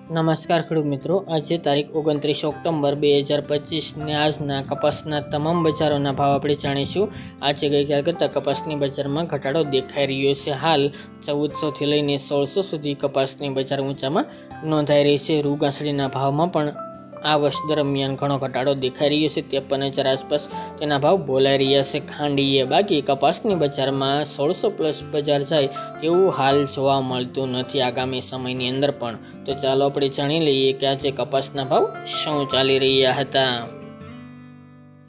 નમસ્કાર ખેડૂત મિત્રો, આજે તારીખ 29 ઓક્ટોબર 2025 ને આજના કપાસના તમામ બજારોના ભાવ આપણે જાણીશું। આજે ગઈકાલ કરતાં કપાસની બજારમાં ઘટાડો દેખાઈ રહ્યો છે। હાલ 1400 લઈને 1600 સુધી કપાસની બજાર ઊંચામાં નોંધાઈ રહી છે। રૂ ગાંસડીના ભાવમાં પણ આ વર્ષ દરમિયાન ઘણો ઘટાડો દેખાઈ રહ્યો છે। 53,000 આસપાસ તેના ભાવ બોલાઈ રહ્યા છે। ખાંડીએ બાકી કપાસની બજારમાં 1600 પ્લસ બજાર જાય તેવું હાલ જોવા મળતું નથી આગામી સમયની અંદર પણ। તો ચાલો આપણે જાણી લઈએ કે આજે કપાસના ભાવ શું ચાલી રહ્યા હતા।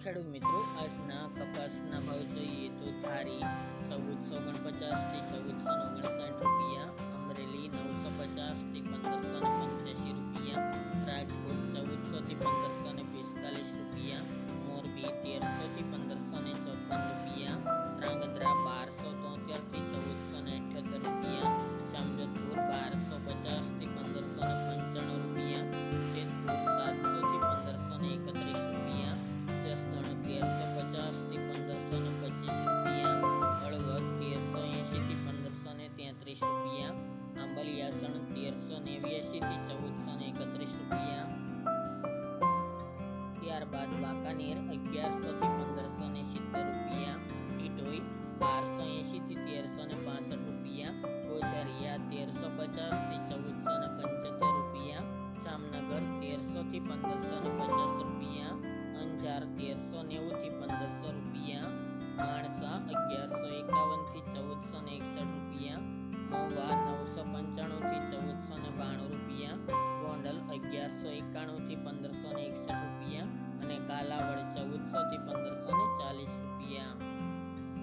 ખેડૂત મિત્રો, આજના કપાસના ભાવ જોઈએ તો ધારી 1449 થી 1459 રૂપિયા, અમરેલી 950 થી 1585 રૂપિયા, રાજકોટ 1400 થી 1545 રૂપિયા, મોરબી 1300 થી 1554 રૂપિયા, ધ્રાંગધ્રા 1273 થી 1478 રૂપિયા, જામજોધપુર 1250 થી 1595 રૂપિયા, જેતપુર 700 થી 1531 રૂપિયા, જસદણ 1350 થી 1525 રૂપિયા, હળવદ 1380 થી 1533 રૂપિયા, આંબલિયાસણ 1389 થી 1431 રૂપિયા, ત્યારબાદ વાંકાનેર 1100 થી 1570 રૂપિયા, ઈડોઈ 1280 થી 1365 રૂપિયા, ગોઝારિયા 1350